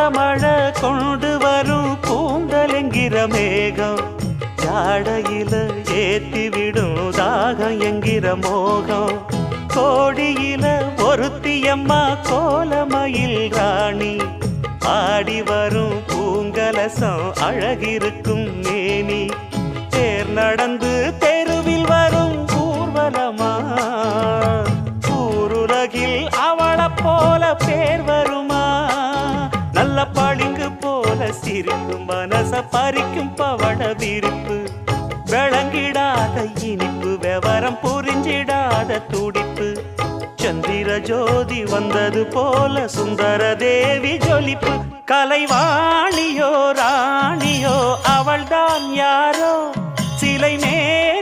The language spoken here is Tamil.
கோடமழை கொண்டு வரும் கூந்தல் என்கிற மேகம் ஜாடையில ஏத்திவிடும் தாகம் என்கிற மோகம் கோடியில ஒருத்தியம்மா கோலமயில் ராணி ஆடி வரும் பூங்கலசம் அழகிருக்கும் மேனி தேர் நடந்து தெருவில் வரும் ஊர்வலமா ஊருலகில் அவளை போல பேர் வருமா நல்ல பளிங்கு போல சிரிக்கும் மனச பறிக்கும் பவள விரிப்பு விளங்கிடாத இனிப்பு விவரம் புரிஞ்சிடாத துடிப்பு சந்திர ஜோதி வந்தது போல சுந்தர தேவி ஜொலிப்பு கலைவாணியோ ராணியோ அவள்தான் யாரோ சிலை மேல்